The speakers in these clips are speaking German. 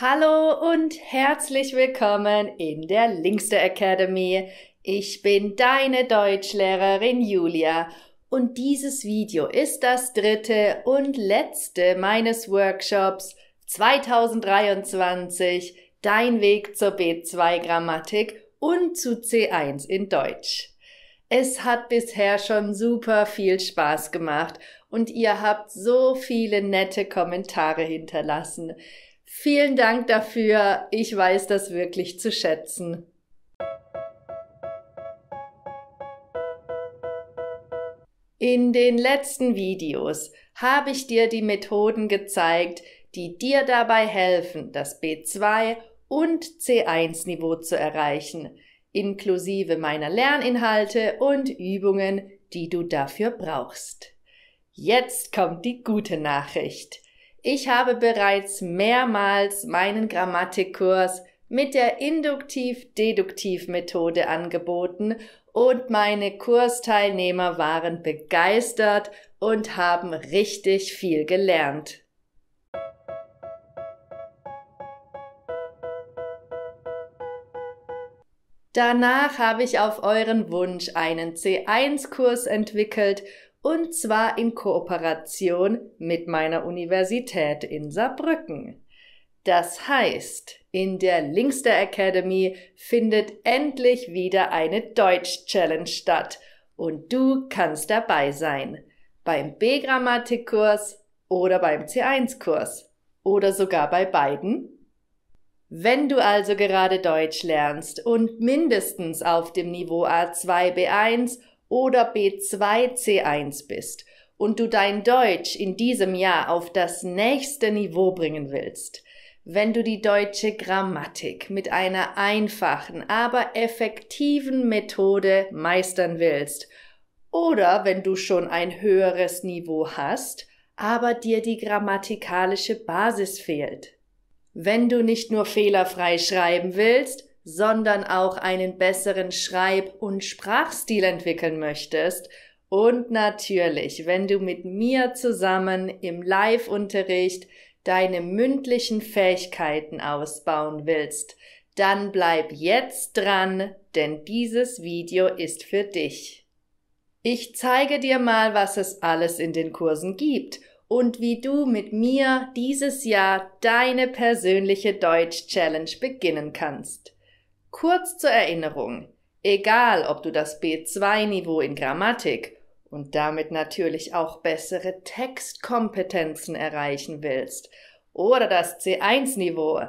Hallo und herzlich willkommen in der Linkster Academy. Ich bin deine Deutschlehrerin Julia und dieses Video ist das dritte und letzte meines Workshops 2023, Dein Weg zur B2-Grammatik und zu C1 in Deutsch. Es hat bisher schon super viel Spaß gemacht und ihr habt so viele nette Kommentare hinterlassen. Vielen Dank dafür, ich weiß das wirklich zu schätzen. In den letzten Videos habe ich dir die Methoden gezeigt, die dir dabei helfen, das B2 und C1-Niveau zu erreichen, inklusive meiner Lerninhalte und Übungen, die du dafür brauchst. Jetzt kommt die gute Nachricht. Ich habe bereits mehrmals meinen Grammatikkurs mit der Induktiv-Deduktiv-Methode angeboten und meine Kursteilnehmer waren begeistert und haben richtig viel gelernt. Danach habe ich auf euren Wunsch einen C1-Kurs entwickelt, und zwar in Kooperation mit meiner Universität in Saarbrücken. Das heißt, in der Linkster Academy findet endlich wieder eine Deutsch-Challenge statt und du kannst dabei sein. Beim B-Grammatik-Kurs oder beim C1-Kurs oder sogar bei beiden. Wenn du also gerade Deutsch lernst und mindestens auf dem Niveau A2 B1 oder B2 C1 bist und du dein Deutsch in diesem Jahr auf das nächste Niveau bringen willst, wenn du die deutsche Grammatik mit einer einfachen, aber effektiven Methode meistern willst, oder wenn du schon ein höheres Niveau hast, aber dir die grammatikalische Basis fehlt. Wenn du nicht nur fehlerfrei schreiben willst, sondern auch einen besseren Schreib- und Sprachstil entwickeln möchtest und natürlich, wenn du mit mir zusammen im Live-Unterricht deine mündlichen Fähigkeiten ausbauen willst, dann bleib jetzt dran, denn dieses Video ist für dich. Ich zeige dir mal, was es alles in den Kursen gibt und wie du mit mir dieses Jahr deine persönliche Deutsch-Challenge beginnen kannst. Kurz zur Erinnerung, egal ob du das B2-Niveau in Grammatik und damit natürlich auch bessere Textkompetenzen erreichen willst oder das C1-Niveau,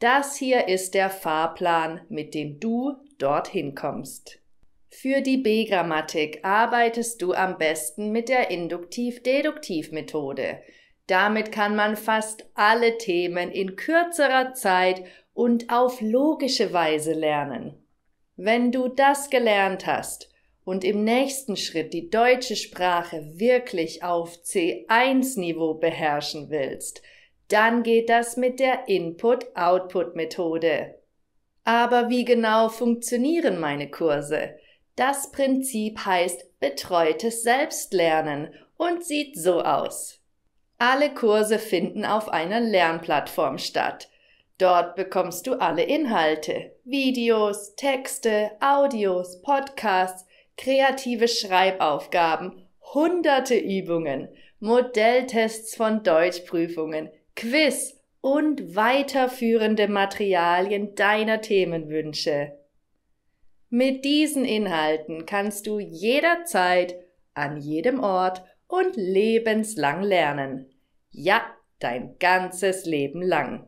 das hier ist der Fahrplan, mit dem du dorthin kommst. Für die B-Grammatik arbeitest du am besten mit der Induktiv-Deduktiv-Methode. Damit kann man fast alle Themen in kürzerer Zeit und auf logische Weise lernen. Wenn du das gelernt hast und im nächsten Schritt die deutsche Sprache wirklich auf C1-Niveau beherrschen willst, dann geht das mit der Input-Output-Methode. Aber wie genau funktionieren meine Kurse? Das Prinzip heißt betreutes Selbstlernen und sieht so aus. Alle Kurse finden auf einer Lernplattform statt. Dort bekommst du alle Inhalte, Videos, Texte, Audios, Podcasts, kreative Schreibaufgaben, hunderte Übungen, Modelltests von Deutschprüfungen, Quiz und weiterführende Materialien deiner Themenwünsche. Mit diesen Inhalten kannst du jederzeit, an jedem Ort und lebenslang lernen. Ja, dein ganzes Leben lang.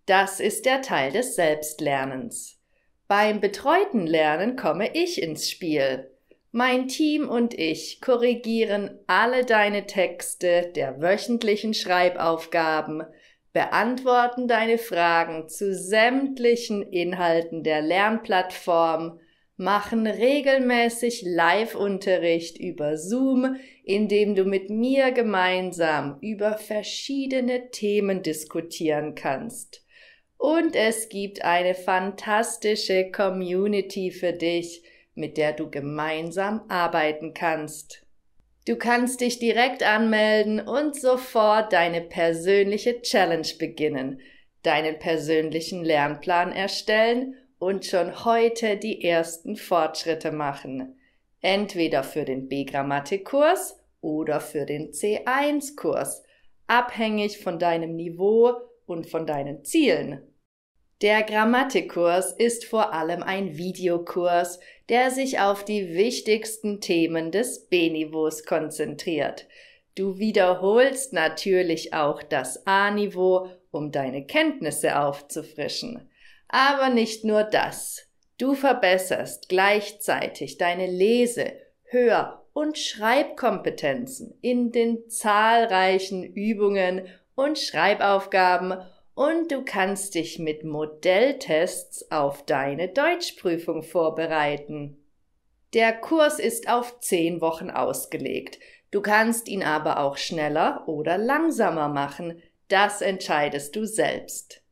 Das ist der Teil des Selbstlernens. Beim betreuten Lernen komme ich ins Spiel. Mein Team und ich korrigieren alle deine Texte der wöchentlichen Schreibaufgaben, beantworten deine Fragen zu sämtlichen Inhalten der Lernplattform, machen regelmäßig Live-Unterricht über Zoom, indem du mit mir gemeinsam über verschiedene Themen diskutieren kannst. Und es gibt eine fantastische Community für dich, mit der du gemeinsam arbeiten kannst. Du kannst dich direkt anmelden und sofort deine persönliche Challenge beginnen. deinen persönlichen Lernplan erstellen und schon heute die ersten Fortschritte machen. Entweder für den B-Grammatik-Kurs oder für den C1-Kurs, abhängig von deinem Niveau und von deinen Zielen. Der Grammatikkurs ist vor allem ein Videokurs, der sich auf die wichtigsten Themen des B-Niveaus konzentriert. Du wiederholst natürlich auch das A-Niveau, um deine Kenntnisse aufzufrischen. Aber nicht nur das. Du verbesserst gleichzeitig deine Lese-, Hör- und Schreibkompetenzen in den zahlreichen Übungen und Schreibaufgaben und du kannst dich mit Modelltests auf deine Deutschprüfung vorbereiten. Der Kurs ist auf 10 Wochen ausgelegt. Du kannst ihn aber auch schneller oder langsamer machen. Das entscheidest du selbst.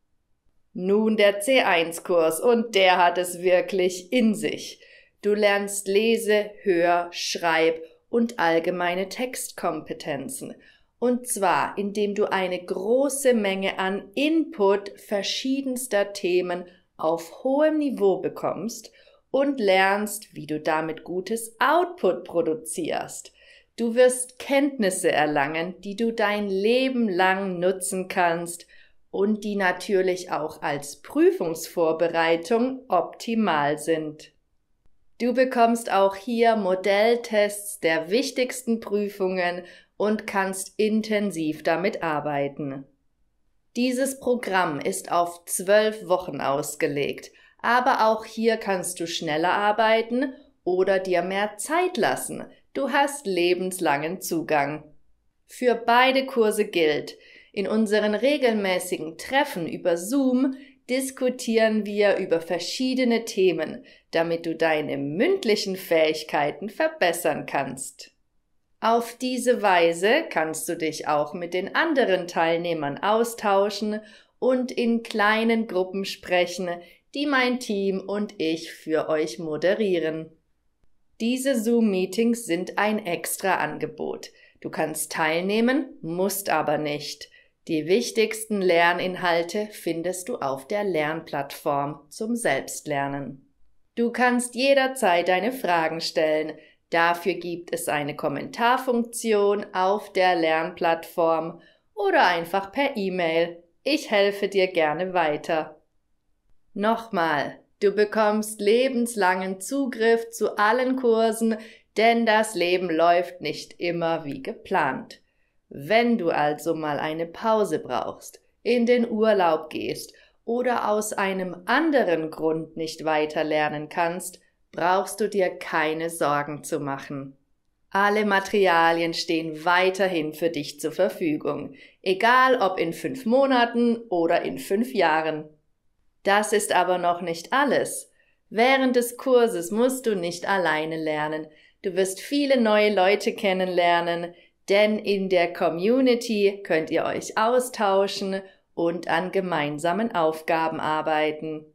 Nun der C1-Kurs und der hat es wirklich in sich. Du lernst Lese-, Hör-, Schreib- und allgemeine Textkompetenzen. Und zwar, indem du eine große Menge an Input verschiedenster Themen auf hohem Niveau bekommst und lernst, wie du damit gutes Output produzierst. Du wirst Kenntnisse erlangen, die du dein Leben lang nutzen kannst und die natürlich auch als Prüfungsvorbereitung optimal sind. Du bekommst auch hier Modelltests der wichtigsten Prüfungen und kannst intensiv damit arbeiten. Dieses Programm ist auf 12 Wochen ausgelegt, aber auch hier kannst du schneller arbeiten oder dir mehr Zeit lassen. Du hast lebenslangen Zugang. Für beide Kurse gilt, in unseren regelmäßigen Treffen über Zoom diskutieren wir über verschiedene Themen, damit du deine mündlichen Fähigkeiten verbessern kannst. Auf diese Weise kannst du dich auch mit den anderen Teilnehmern austauschen und in kleinen Gruppen sprechen, die mein Team und ich für euch moderieren. Diese Zoom-Meetings sind ein Extra-Angebot. Du kannst teilnehmen, musst aber nicht. Die wichtigsten Lerninhalte findest du auf der Lernplattform zum Selbstlernen. Du kannst jederzeit deine Fragen stellen. Dafür gibt es eine Kommentarfunktion auf der Lernplattform oder einfach per E-Mail. Ich helfe dir gerne weiter. Nochmal, du bekommst lebenslangen Zugriff zu allen Kursen, denn das Leben läuft nicht immer wie geplant. Wenn du also mal eine Pause brauchst, in den Urlaub gehst oder aus einem anderen Grund nicht weiter lernen kannst, brauchst du dir keine Sorgen zu machen. Alle Materialien stehen weiterhin für dich zur Verfügung, egal ob in 5 Monaten oder in 5 Jahren. Das ist aber noch nicht alles. Während des Kurses musst du nicht alleine lernen. Du wirst viele neue Leute kennenlernen, denn in der Community könnt ihr euch austauschen und an gemeinsamen Aufgaben arbeiten.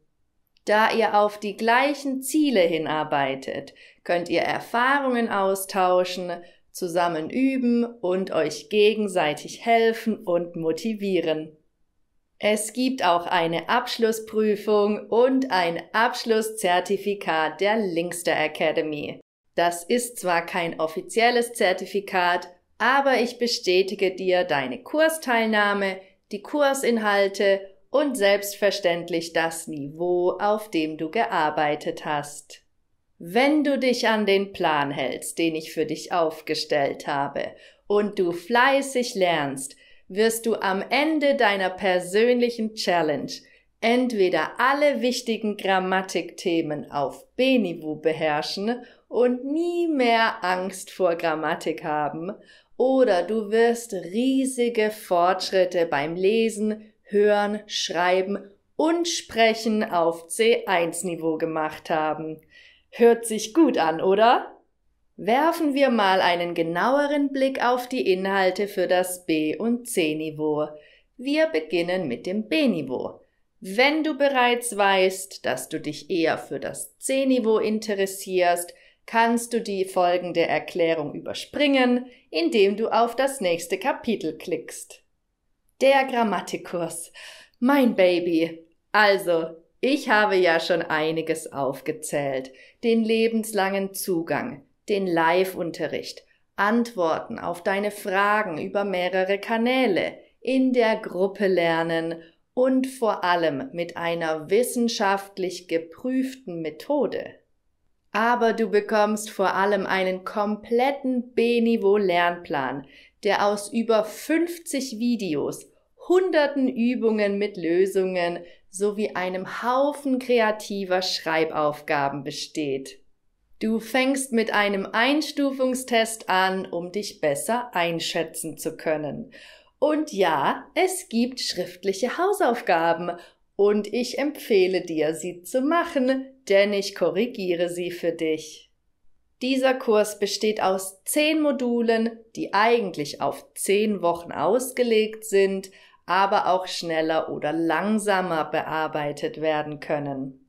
Da ihr auf die gleichen Ziele hinarbeitet, könnt ihr Erfahrungen austauschen, zusammen üben und euch gegenseitig helfen und motivieren. Es gibt auch eine Abschlussprüfung und ein Abschlusszertifikat der Linkster Academy. Das ist zwar kein offizielles Zertifikat, aber ich bestätige dir deine Kursteilnahme, die Kursinhalte und selbstverständlich das Niveau, auf dem du gearbeitet hast. Wenn du dich an den Plan hältst, den ich für dich aufgestellt habe, und du fleißig lernst, wirst du am Ende deiner persönlichen Challenge entweder alle wichtigen Grammatikthemen auf B-Niveau beherrschen und nie mehr Angst vor Grammatik haben, oder du wirst riesige Fortschritte beim Lesen, Hören, Schreiben und Sprechen auf C1-Niveau gemacht haben. Hört sich gut an, oder? Werfen wir mal einen genaueren Blick auf die Inhalte für das B- und C-Niveau. Wir beginnen mit dem B-Niveau. Wenn du bereits weißt, dass du dich eher für das C-Niveau interessierst, kannst du die folgende Erklärung überspringen, indem du auf das nächste Kapitel klickst. Der Grammatikkurs. Mein Baby. Also, ich habe ja schon einiges aufgezählt. Den lebenslangen Zugang, den Live-Unterricht, Antworten auf deine Fragen über mehrere Kanäle, in der Gruppe lernen und vor allem mit einer wissenschaftlich geprüften Methode. Aber du bekommst vor allem einen kompletten B-Niveau-Lernplan, der aus über 50 Videos, hunderten Übungen mit Lösungen sowie einem Haufen kreativer Schreibaufgaben besteht. Du fängst mit einem Einstufungstest an, um dich besser einschätzen zu können. Und ja, es gibt schriftliche Hausaufgaben und ich empfehle dir, sie zu machen, denn ich korrigiere sie für dich. Dieser Kurs besteht aus 10 Modulen, die eigentlich auf 10 Wochen ausgelegt sind, aber auch schneller oder langsamer bearbeitet werden können.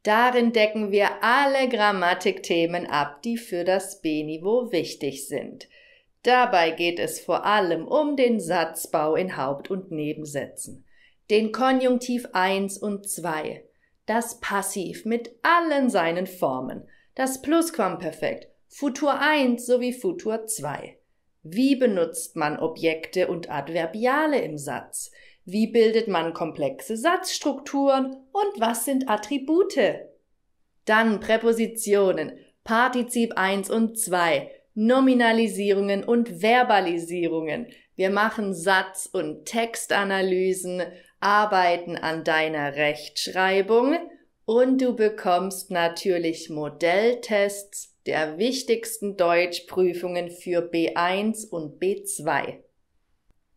Darin decken wir alle Grammatikthemen ab, die für das B-Niveau wichtig sind. Dabei geht es vor allem um den Satzbau in Haupt- und Nebensätzen, den Konjunktiv 1 und 2, das Passiv mit allen seinen Formen, das Plusquamperfekt, Futur 1 sowie Futur 2. Wie benutzt man Objekte und Adverbiale im Satz? Wie bildet man komplexe Satzstrukturen und was sind Attribute? Dann Präpositionen, Partizip 1 und 2, Nominalisierungen und Verbalisierungen. Wir machen Satz- und Textanalysen, arbeiten an deiner Rechtschreibung und du bekommst natürlich Modelltests der wichtigsten Deutschprüfungen für B1 und B2.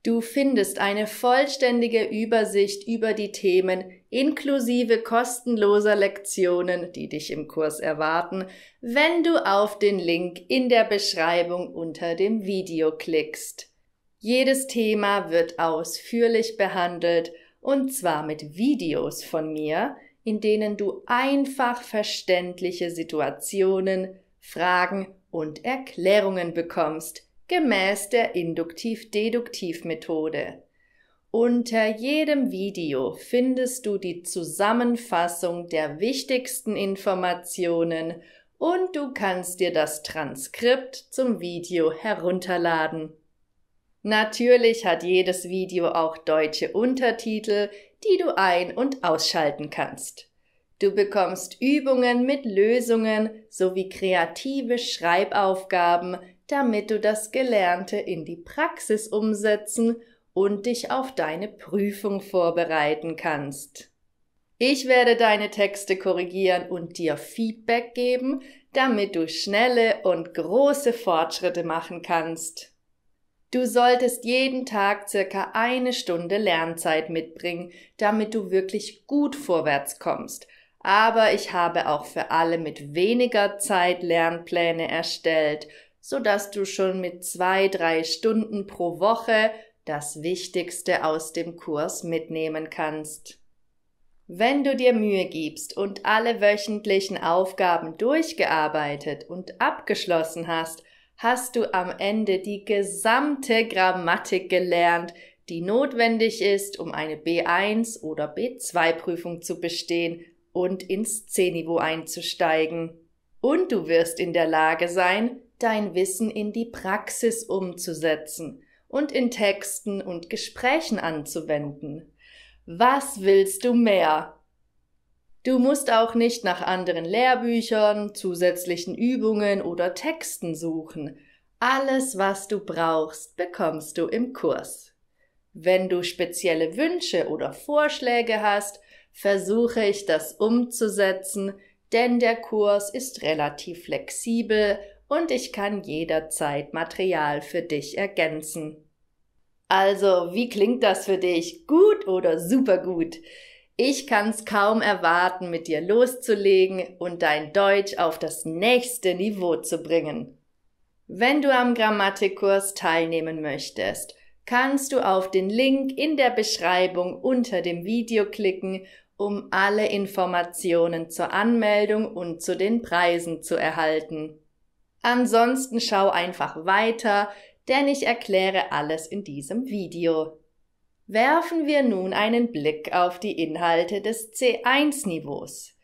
Du findest eine vollständige Übersicht über die Themen inklusive kostenloser Lektionen, die dich im Kurs erwarten, wenn du auf den Link in der Beschreibung unter dem Video klickst. Jedes Thema wird ausführlich behandelt und zwar mit Videos von mir, in denen du einfach verständliche Situationen, Fragen und Erklärungen bekommst, gemäß der Induktiv-Deduktiv-Methode. Unter jedem Video findest du die Zusammenfassung der wichtigsten Informationen und du kannst dir das Transkript zum Video herunterladen. Natürlich hat jedes Video auch deutsche Untertitel, die du ein- und ausschalten kannst. Du bekommst Übungen mit Lösungen sowie kreative Schreibaufgaben, damit du das Gelernte in die Praxis umsetzen und dich auf deine Prüfung vorbereiten kannst. Ich werde deine Texte korrigieren und dir Feedback geben, damit du schnelle und große Fortschritte machen kannst. Du solltest jeden Tag circa 1 Stunde Lernzeit mitbringen, damit du wirklich gut vorwärts kommst. Aber ich habe auch für alle mit weniger Zeit Lernpläne erstellt, sodass du schon mit 2-3 Stunden pro Woche das Wichtigste aus dem Kurs mitnehmen kannst. Wenn du dir Mühe gibst und alle wöchentlichen Aufgaben durchgearbeitet und abgeschlossen hast, hast du am Ende die gesamte Grammatik gelernt, die notwendig ist, um eine B1 oder B2-Prüfung zu bestehen und ins C-Niveau einzusteigen. Und du wirst in der Lage sein, dein Wissen in die Praxis umzusetzen und in Texten und Gesprächen anzuwenden. Was willst du mehr? Du musst auch nicht nach anderen Lehrbüchern, zusätzlichen Übungen oder Texten suchen. Alles, was du brauchst, bekommst du im Kurs. Wenn du spezielle Wünsche oder Vorschläge hast, versuche ich das umzusetzen, denn der Kurs ist relativ flexibel und ich kann jederzeit Material für dich ergänzen. Also, wie klingt das für dich? Gut oder supergut? Ich kann's kaum erwarten, mit dir loszulegen und dein Deutsch auf das nächste Niveau zu bringen. Wenn du am Grammatikkurs teilnehmen möchtest, kannst du auf den Link in der Beschreibung unter dem Video klicken, um alle Informationen zur Anmeldung und zu den Preisen zu erhalten. Ansonsten schau einfach weiter, denn ich erkläre alles in diesem Video. Werfen wir nun einen Blick auf die Inhalte des C1-Niveaus.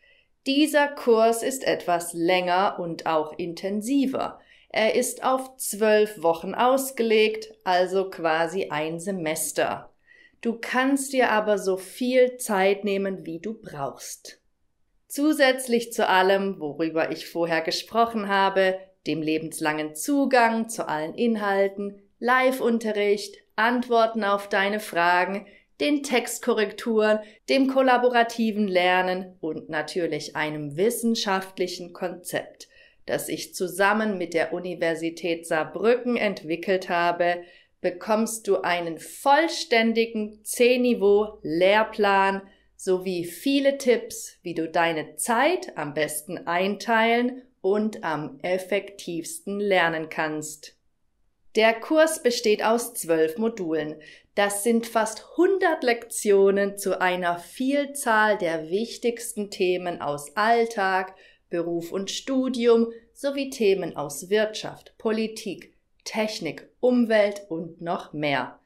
Dieser Kurs ist etwas länger und auch intensiver. Er ist auf 12 Wochen ausgelegt, also quasi ein Semester. Du kannst dir aber so viel Zeit nehmen, wie du brauchst. Zusätzlich zu allem, worüber ich vorher gesprochen habe, dem lebenslangen Zugang zu allen Inhalten, Live-Unterricht, Antworten auf deine Fragen, den Textkorrekturen, dem kollaborativen Lernen und natürlich einem wissenschaftlichen Konzept, das ich zusammen mit der Universität Saarbrücken entwickelt habe, bekommst du einen vollständigen C-Niveau-Lehrplan sowie viele Tipps, wie du deine Zeit am besten einteilen und am effektivsten lernen kannst. Der Kurs besteht aus 12 Modulen. Das sind fast 100 Lektionen zu einer Vielzahl der wichtigsten Themen aus Alltag, Beruf und Studium sowie Themen aus Wirtschaft, Politik, Technik, Umwelt und noch mehr.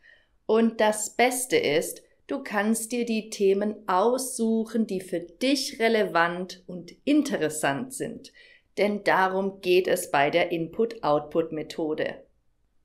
Und das Beste ist, du kannst dir die Themen aussuchen, die für dich relevant und interessant sind. Denn darum geht es bei der Input-Output-Methode.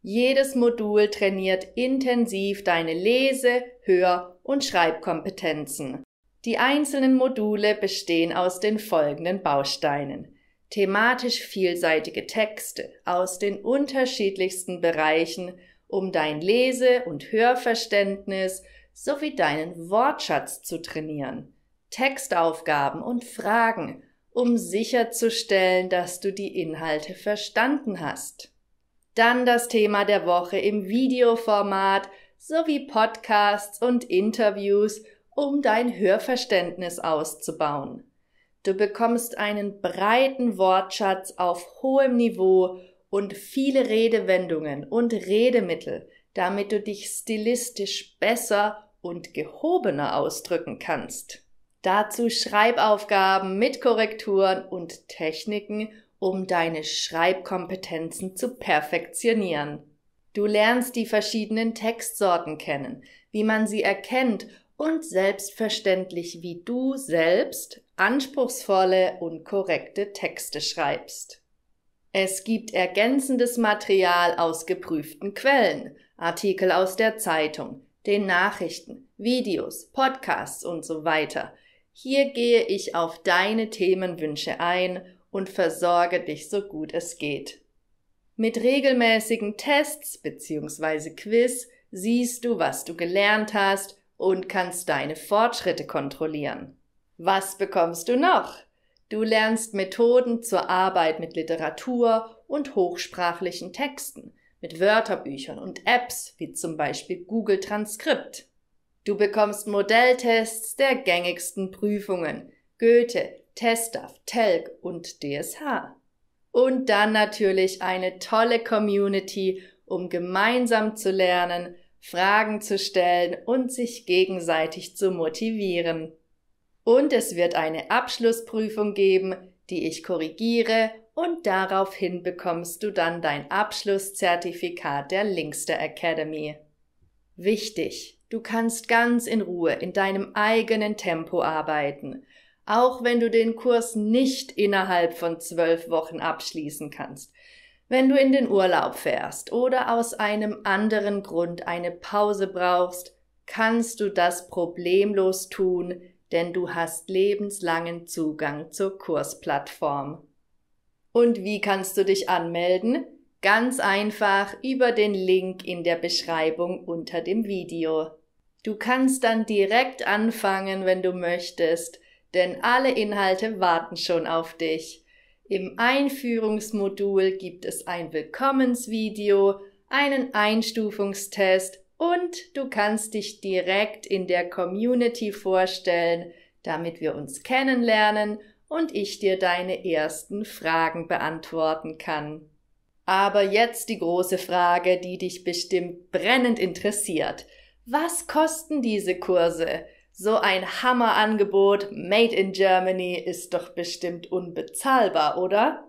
Jedes Modul trainiert intensiv deine Lese-, Hör- und Schreibkompetenzen. Die einzelnen Module bestehen aus den folgenden Bausteinen: thematisch vielseitige Texte aus den unterschiedlichsten Bereichen, um dein Lese- und Hörverständnis sowie deinen Wortschatz zu trainieren, Textaufgaben und Fragen, um sicherzustellen, dass du die Inhalte verstanden hast. Dann das Thema der Woche im Videoformat sowie Podcasts und Interviews, um dein Hörverständnis auszubauen. Du bekommst einen breiten Wortschatz auf hohem Niveau und viele Redewendungen und Redemittel, damit du dich stilistisch besser und gehobener ausdrücken kannst. Dazu Schreibaufgaben mit Korrekturen und Techniken, um deine Schreibkompetenzen zu perfektionieren. Du lernst die verschiedenen Textsorten kennen, wie man sie erkennt und selbstverständlich, wie du selbst anspruchsvolle und korrekte Texte schreibst. Es gibt ergänzendes Material aus geprüften Quellen, Artikel aus der Zeitung, den Nachrichten, Videos, Podcasts und so weiter. Hier gehe ich auf deine Themenwünsche ein und versorge dich so gut es geht. Mit regelmäßigen Tests bzw. Quiz siehst du, was du gelernt hast und kannst deine Fortschritte kontrollieren. Was bekommst du noch? Du lernst Methoden zur Arbeit mit Literatur und hochsprachlichen Texten, mit Wörterbüchern und Apps wie zum Beispiel Google Transkript. Du bekommst Modelltests der gängigsten Prüfungen, Goethe, TestDaF, Telg und DSH. Und dann natürlich eine tolle Community, um gemeinsam zu lernen, Fragen zu stellen und sich gegenseitig zu motivieren. Und es wird eine Abschlussprüfung geben, die ich korrigiere, und daraufhin bekommst du dann dein Abschlusszertifikat der Linkster Academy. Wichtig, du kannst ganz in Ruhe in deinem eigenen Tempo arbeiten, auch wenn du den Kurs nicht innerhalb von 12 Wochen abschließen kannst. Wenn du in den Urlaub fährst oder aus einem anderen Grund eine Pause brauchst, kannst du das problemlos tun, denn du hast lebenslangen Zugang zur Kursplattform. Und wie kannst du dich anmelden? Ganz einfach über den Link in der Beschreibung unter dem Video. Du kannst dann direkt anfangen, wenn du möchtest, denn alle Inhalte warten schon auf dich. Im Einführungsmodul gibt es ein Willkommensvideo, einen Einstufungstest und du kannst dich direkt in der Community vorstellen, damit wir uns kennenlernen und ich dir deine ersten Fragen beantworten kann. Aber jetzt die große Frage, die dich bestimmt brennend interessiert. Was kosten diese Kurse? So ein Hammerangebot made in Germany ist doch bestimmt unbezahlbar, oder?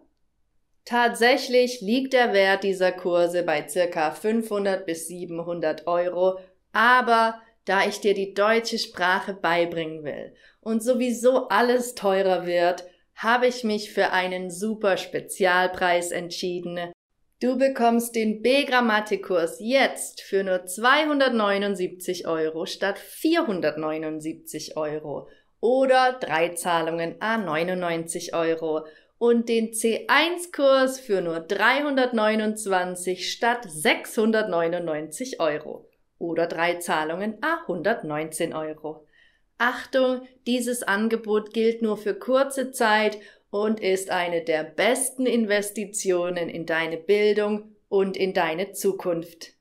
Tatsächlich liegt der Wert dieser Kurse bei ca. 500 bis 700 €, aber da ich dir die deutsche Sprache beibringen will und sowieso alles teurer wird, habe ich mich für einen super Spezialpreis entschieden. Du bekommst den B-Grammatik-Kurs jetzt für nur 279 € statt 479 € oder 3 Zahlungen à 99 € und den C1-Kurs für nur 329 statt 699 € oder 3 Zahlungen à 119 €. Achtung, dieses Angebot gilt nur für kurze Zeit und ist eine der besten Investitionen in deine Bildung und in deine Zukunft.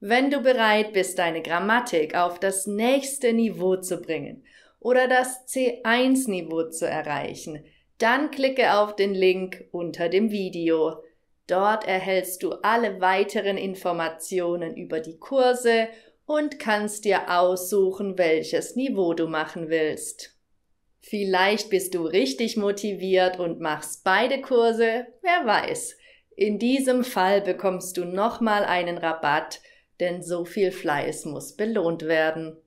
Wenn du bereit bist, deine Grammatik auf das nächste Niveau zu bringen oder das C1-Niveau zu erreichen, dann klicke auf den Link unter dem Video. Dort erhältst du alle weiteren Informationen über die Kurse und kannst dir aussuchen, welches Niveau du machen willst. Vielleicht bist du richtig motiviert und machst beide Kurse, wer weiß. In diesem Fall bekommst du nochmal einen Rabatt, denn so viel Fleiß muss belohnt werden.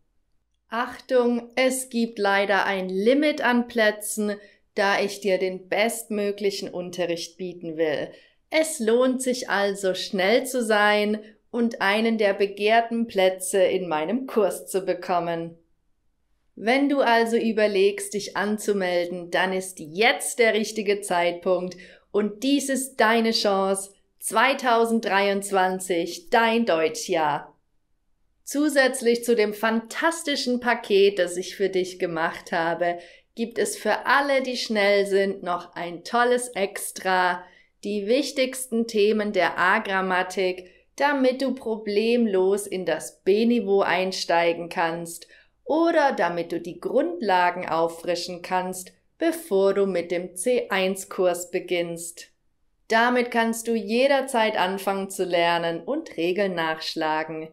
Achtung, es gibt leider ein Limit an Plätzen, da ich dir den bestmöglichen Unterricht bieten will. Es lohnt sich also, schnell zu sein und einen der begehrten Plätze in meinem Kurs zu bekommen. Wenn du also überlegst, dich anzumelden, dann ist jetzt der richtige Zeitpunkt und dies ist deine Chance, 2023 dein Deutschjahr. Zusätzlich zu dem fantastischen Paket, das ich für dich gemacht habe, gibt es für alle, die schnell sind, noch ein tolles Extra, die wichtigsten Themen der A-Grammatik, damit du problemlos in das B-Niveau einsteigen kannst oder damit du die Grundlagen auffrischen kannst, bevor du mit dem C1-Kurs beginnst. Damit kannst du jederzeit anfangen zu lernen und Regeln nachschlagen.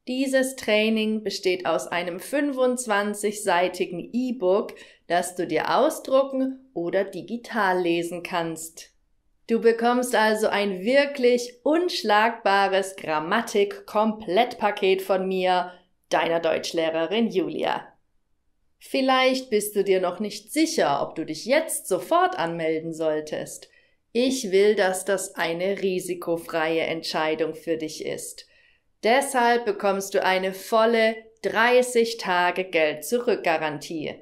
Dieses Training besteht aus einem 25-seitigen E-Book, das du dir ausdrucken oder digital lesen kannst. Du bekommst also ein wirklich unschlagbares Grammatik-Komplettpaket von mir, deiner Deutschlehrerin Julia. Vielleicht bist du dir noch nicht sicher, ob du dich jetzt sofort anmelden solltest. Ich will, dass das eine risikofreie Entscheidung für dich ist. Deshalb bekommst du eine volle 30 Tage Geld-Zurück-Garantie.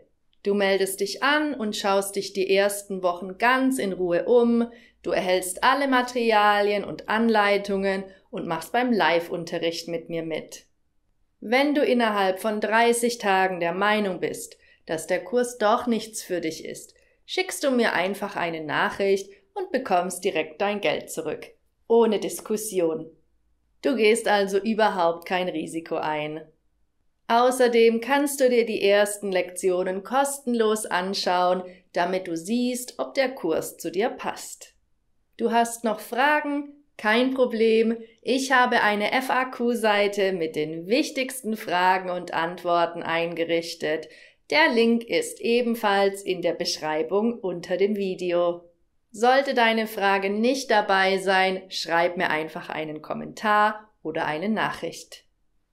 Du meldest dich an und schaust dich die ersten Wochen ganz in Ruhe um, du erhältst alle Materialien und Anleitungen und machst beim Live-Unterricht mit mir mit. Wenn du innerhalb von 30 Tagen der Meinung bist, dass der Kurs doch nichts für dich ist, schickst du mir einfach eine Nachricht und bekommst direkt dein Geld zurück. Ohne Diskussion. Du gehst also überhaupt kein Risiko ein. Außerdem kannst du dir die ersten Lektionen kostenlos anschauen, damit du siehst, ob der Kurs zu dir passt. Du hast noch Fragen? Kein Problem, ich habe eine FAQ-Seite mit den wichtigsten Fragen und Antworten eingerichtet. Der Link ist ebenfalls in der Beschreibung unter dem Video. Sollte deine Frage nicht dabei sein, schreib mir einfach einen Kommentar oder eine Nachricht.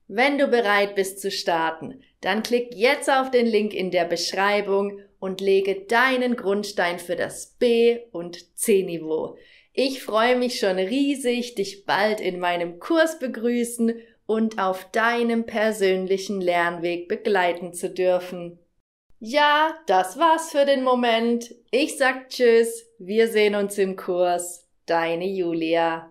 Wenn du bereit bist zu starten, dann klick jetzt auf den Link in der Beschreibung und lege deinen Grundstein für das B- und C-Niveau. Ich freue mich schon riesig, dich bald in meinem Kurs begrüßen und auf deinem persönlichen Lernweg begleiten zu dürfen. Ja, das war's für den Moment. Ich sag Tschüss, wir sehen uns im Kurs. Deine Julia.